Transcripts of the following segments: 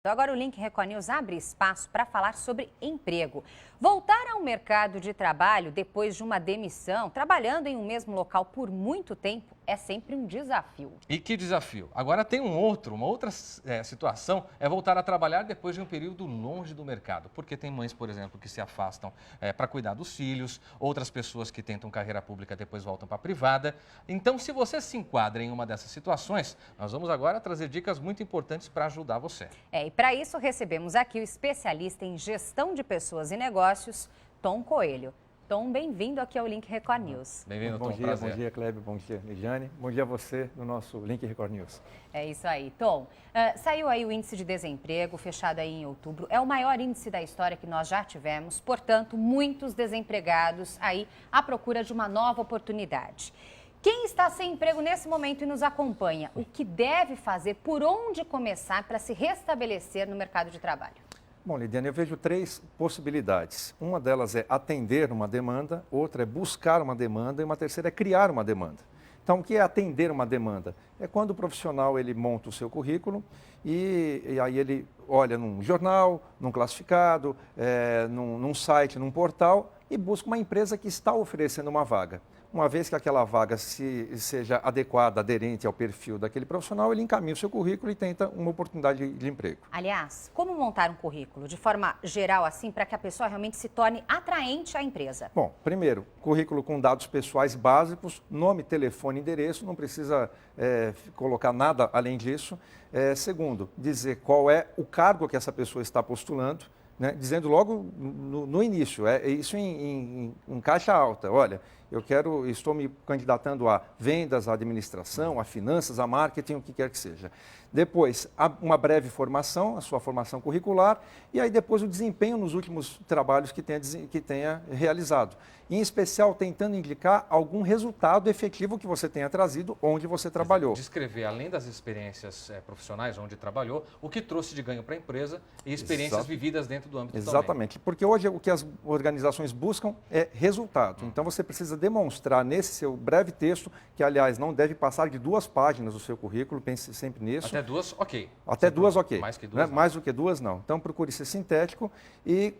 Então agora o Link Record News abre espaço para falar sobre emprego. Voltar ao mercado de trabalho depois de uma demissão, trabalhando em um mesmo local por muito tempo, é sempre um desafio. E que desafio? Agora tem uma outra situação, é voltar a trabalhar depois de um período longe do mercado. Porque tem mães, por exemplo, que se afastam para cuidar dos filhos, outras pessoas que tentam carreira pública depois voltam para a privada. Então, se você se enquadra em uma dessas situações, nós vamos agora trazer dicas muito importantes para ajudar você. E para isso recebemos aqui o especialista em gestão de pessoas e negócios, Tom Coelho. Tom, bem-vindo aqui ao Link Record News. Bem-vindo, Tom. Bom dia, Kleber. Bom dia, Lidiane. Bom dia a você no nosso Link Record News. É isso aí. Tom, saiu aí o índice de desemprego, fechado aí em outubro. É o maior índice da história que nós já tivemos. Portanto, muitos desempregados aí à procura de uma nova oportunidade. Quem está sem emprego nesse momento e nos acompanha, o que deve fazer, por onde começar para se restabelecer no mercado de trabalho? Bom, Lidiane, eu vejo três possibilidades. Uma delas é atender uma demanda, outra é buscar uma demanda e uma terceira é criar uma demanda. Então, o que é atender uma demanda? É quando o profissional ele monta o seu currículo e aí ele olha num jornal, num classificado, num site, num portal e busca uma empresa que está oferecendo uma vaga. Uma vez que aquela vaga seja adequada, aderente ao perfil daquele profissional, ele encaminha o seu currículo e tenta uma oportunidade de emprego. Aliás, como montar um currículo de forma geral assim para que a pessoa realmente se torne atraente à empresa? Bom, primeiro, currículo com dados pessoais básicos, nome, telefone, endereço, não precisa colocar nada além disso. Segundo, dizer qual é o cargo que essa pessoa está postulando, né? Dizendo logo no início, isso em caixa alta, olha, estou me candidatando a vendas, a administração, a finanças, a marketing, o que quer que seja. Depois, uma breve formação, a sua formação curricular, e aí depois o desempenho nos últimos trabalhos que tenha realizado. Em especial, tentando indicar algum resultado efetivo que você tenha trazido onde você trabalhou. Descrever, além das experiências profissionais onde trabalhou, o que trouxe de ganho para a empresa e experiências vividas dentro do âmbito Exatamente, também. Porque hoje o que as organizações buscam é resultado. Então, você precisa demonstrar nesse seu breve texto, que, aliás, não deve passar de 2 páginas o seu currículo, pense sempre nisso. Até 2, ok. Até 2, ok. Mais que 2, né? Mais do que 2, não. Então, procure ser sintético e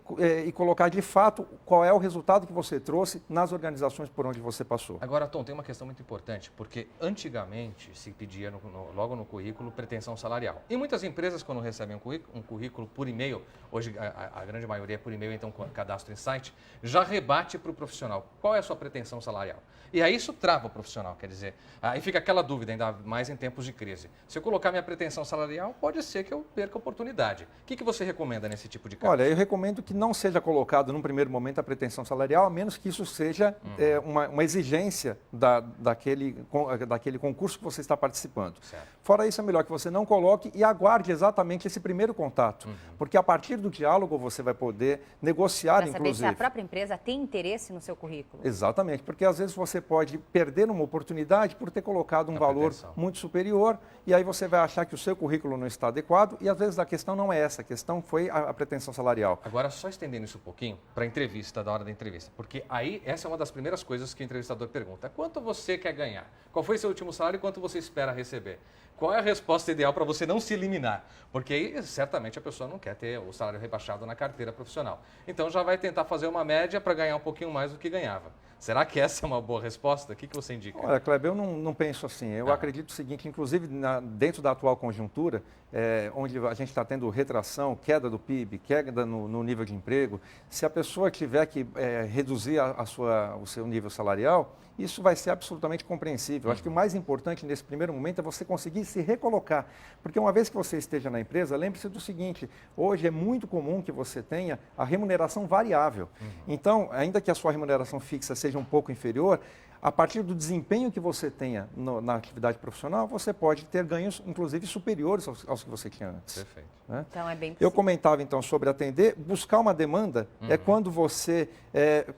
colocar, de fato, qual é o resultado que você trouxe nas organizações por onde você passou. Agora, Tom, tem uma questão muito importante, porque antigamente se pedia logo no currículo pretensão salarial. E muitas empresas, quando recebem um currículo por e-mail, hoje a grande maioria é por e-mail, então cadastro em site, já rebate para o profissional qual é a sua pretensão salarial. E aí isso trava o profissional, quer dizer, aí fica aquela dúvida, ainda mais em tempos de crise. Se eu colocar minha pretensão salarial, pode ser que eu perca a oportunidade. O que você recomenda nesse tipo de caso? Olha, eu recomendo que não seja colocado num primeiro momento a pretensão salarial, a menos que isso seja uma exigência daquele concurso que você está participando. Certo. Fora isso, é melhor que você não coloque e aguarde exatamente esse primeiro contato, porque a partir do diálogo você vai poder negociar, Para saber se a própria empresa tem interesse no seu currículo. Exatamente, porque às vezes você pode perder uma oportunidade por ter colocado um valor muito superior e aí você vai achar que o seu currículo não está adequado e às vezes a questão não é essa, a questão foi a pretensão salarial. Agora, só estendendo isso um pouquinho para a entrevista, da hora da entrevista, porque aí essa é uma das primeiras coisas que o entrevistador pergunta. Quanto você quer ganhar? Qual foi seu último salário e quanto você espera receber? Qual é a resposta ideal para você não se eliminar? Porque aí, certamente, a pessoa não quer ter o salário rebaixado na carteira profissional. Então, já vai tentar fazer uma média para ganhar um pouquinho mais do que ganhava. Será que essa é uma boa resposta? O que você indica? Olha, Kleber, eu não penso assim. Eu acredito o seguinte, inclusive dentro da atual conjuntura, onde a gente está tendo retração, queda do PIB, queda no nível de emprego, se a pessoa tiver que reduzir o seu nível salarial, isso vai ser absolutamente compreensível. Eu acho que o mais importante nesse primeiro momento é você conseguir se recolocar. Porque uma vez que você esteja na empresa, lembre-se do seguinte, hoje é muito comum que você tenha a remuneração variável. Então, ainda que a sua remuneração fixa seja um pouco inferior, a partir do desempenho que você tenha na atividade profissional, você pode ter ganhos, inclusive, superiores aos que você tinha antes. Perfeito. Né? Então, é bem possível. Eu comentava, então, sobre atender. Buscar uma demanda é quando você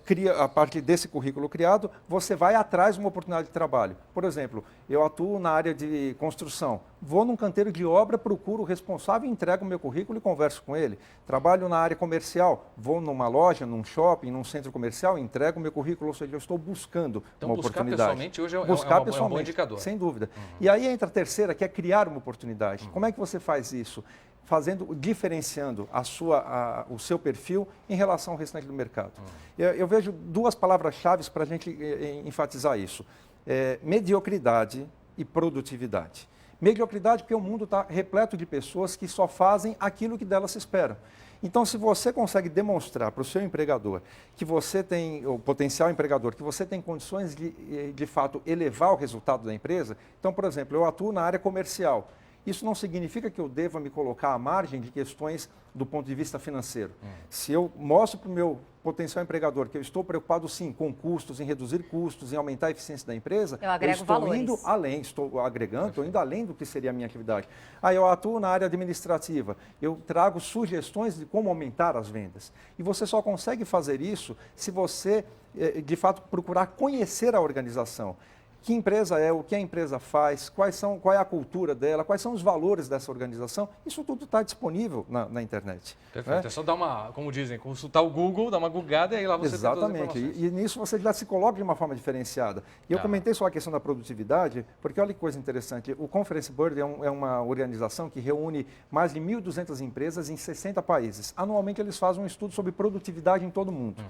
cria, a partir desse currículo criado, você vai atrás de uma oportunidade de trabalho. Por exemplo, eu atuo na área de construção. Vou num canteiro de obra, procuro o responsável, entrego o meu currículo e converso com ele. Trabalho na área comercial. Vou numa loja, num shopping, num centro comercial, entrego o meu currículo, ou seja, eu estou buscando uma oportunidade. Pessoalmente hoje é um bom indicador. Sem dúvida. E aí entra a terceira, que é criar uma oportunidade. Como é que você faz isso? diferenciando o seu perfil em relação ao restante do mercado. Eu vejo duas palavras-chave para a gente enfatizar isso. Mediocridade e produtividade. Mediocridade porque o mundo está repleto de pessoas que só fazem aquilo que delas se espera. Então, se você consegue demonstrar para o seu empregador que você tem, o potencial empregador, que você tem condições de fato, elevar o resultado da empresa, então, por exemplo, eu atuo na área comercial. Isso não significa que eu deva me colocar à margem de questões do ponto de vista financeiro. Se eu mostro para o meu potencial empregador que eu estou preocupado, sim, com custos, em reduzir custos, em aumentar a eficiência da empresa, eu estou indo além, estou agregando, estou indo além do que seria a minha atividade. Aí eu atuo na área administrativa, eu trago sugestões de como aumentar as vendas. E você só consegue fazer isso se você, de fato, procurar conhecer a organização. Que empresa é, o que a empresa faz, qual é a cultura dela, quais são os valores dessa organização, isso tudo está disponível na internet. Perfeito, é só dar uma, como dizem, consultar o Google, dar uma googada e aí lá você tem todas as informações. E nisso você já se coloca de uma forma diferenciada. E eu comentei só a questão da produtividade, porque olha que coisa interessante, o Conference Board é uma organização que reúne mais de 1.200 empresas em 60 países. Anualmente eles fazem um estudo sobre produtividade em todo o mundo.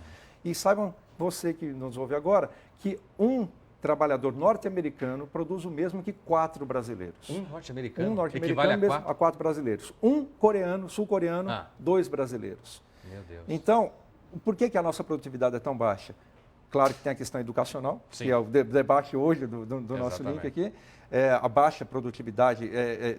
E saibam, você que nos ouve agora, que um trabalhador norte-americano produz o mesmo que 4 brasileiros. Um norte-americano? Um norte-americano mesmo a 4 brasileiros. Um coreano, sul-coreano, 2 brasileiros. Meu Deus. Então, por que a nossa produtividade é tão baixa? Claro que tem a questão educacional, Sim. que é o debate hoje do nosso link aqui. A baixa produtividade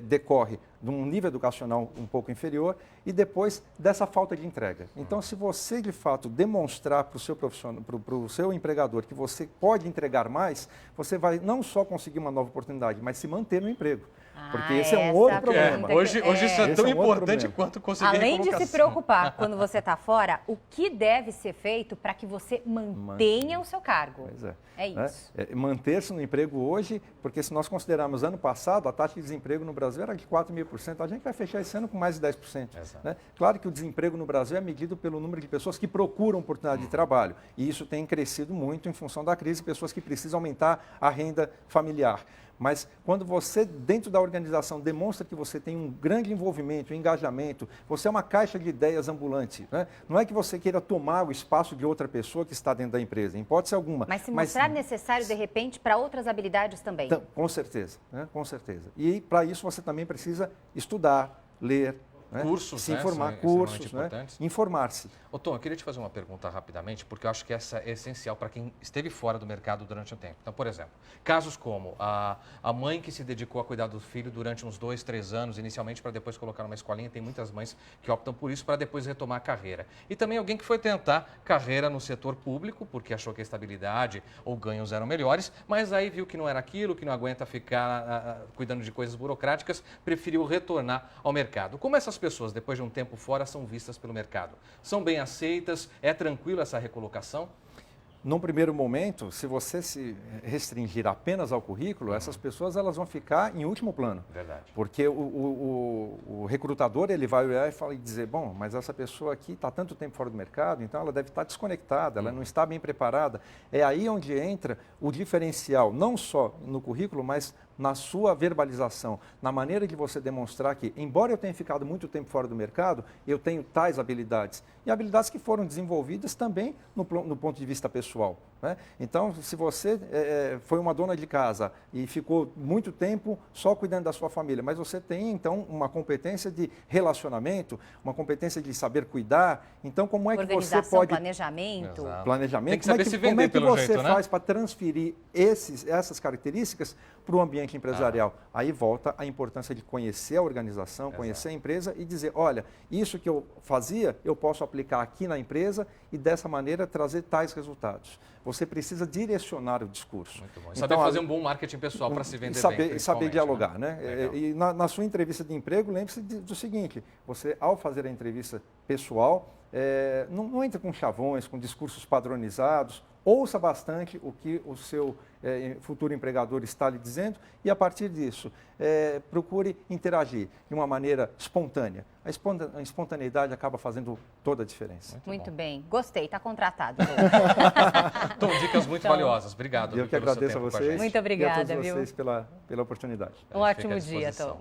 decorre de um nível educacional um pouco inferior e depois dessa falta de entrega. Então, se você, de fato, demonstrar para o seu profissional, para o seu empregador que você pode entregar mais, você vai não só conseguir uma nova oportunidade, mas se manter no emprego. Porque esse é um outro problema. Hoje isso é tão importante quanto conseguir Além de se preocupar quando você está fora, o que deve ser feito para que você mantenha o seu cargo? Pois é. É isso. Manter-se no emprego hoje, porque se nós considerarmos ano passado, a taxa de desemprego no Brasil era de 4.000%, a gente vai fechar esse ano com mais de 10%. Né? Claro que o desemprego no Brasil é medido pelo número de pessoas que procuram oportunidade de trabalho, e isso tem crescido muito em função da crise, pessoas que precisam aumentar a renda familiar. Mas quando você, dentro da organização, demonstra que você tem um grande envolvimento, um engajamento, você é uma caixa de ideias ambulante. Né? Não é que você queira tomar o espaço de outra pessoa que está dentro da empresa, em hipótese alguma. Mas se mostrar necessário, de repente, para outras habilidades também. Com certeza, né? Com certeza. E para isso você também precisa estudar, ler, né? Cursos, se informar, cursos, né? Informar-se. Ô Tom, eu queria te fazer uma pergunta rapidamente, porque eu acho que essa é essencial para quem esteve fora do mercado durante um tempo. Então, por exemplo, casos como a mãe que se dedicou a cuidar do filho durante uns 2, 3 anos, inicialmente para depois colocar numa escolinha, tem muitas mães que optam por isso para depois retomar a carreira. E também alguém que foi tentar carreira no setor público, porque achou que a estabilidade ou ganhos eram melhores, mas aí viu que não era aquilo, que não aguenta ficar cuidando de coisas burocráticas, preferiu retornar ao mercado. Como essas pessoas, depois de um tempo fora, são vistas pelo mercado? São bem aceitas? É tranquilo essa recolocação? Num primeiro momento, se você se restringir apenas ao currículo, essas pessoas elas vão ficar em último plano. Verdade. Porque o recrutador ele vai olhar e dizer, bom, mas essa pessoa aqui está tanto tempo fora do mercado, então ela deve estar desconectada, ela não está bem preparada. É aí onde entra o diferencial, não só no currículo, mas na sua verbalização, na maneira de você demonstrar que, embora eu tenha ficado muito tempo fora do mercado, eu tenho tais habilidades. E habilidades que foram desenvolvidas também no ponto de vista pessoal. Né? Então, se você foi uma dona de casa e ficou muito tempo só cuidando da sua família, mas você tem, então, uma competência de relacionamento, uma competência de saber cuidar, então como é que você pode... planejamento. Exato. Planejamento. Tem que saber se vender pelo jeito, né? Como é que você faz para transferir essas características para o ambiente empresarial? Aí volta a importância de conhecer a organização, conhecer a empresa e dizer, olha, isso que eu fazia, eu posso aplicar aqui na empresa e dessa maneira trazer tais resultados. Você precisa direcionar o discurso. Muito bom. E saber fazer um bom marketing pessoal para se vender bem. E saber dialogar, né? E na sua entrevista de emprego, lembre-se do seguinte, você, ao fazer a entrevista pessoal, não entre com chavões, com discursos padronizados, ouça bastante o que o seu futuro empregador está lhe dizendo e, a partir disso, procure interagir de uma maneira espontânea. A espontaneidade acaba fazendo toda a diferença. Muito bem. Gostei, está contratado. Tom, dicas muito valiosas. Obrigado. Eu que agradeço a vocês. Muito obrigada, e a todos vocês pela oportunidade. Um ótimo dia, Tom.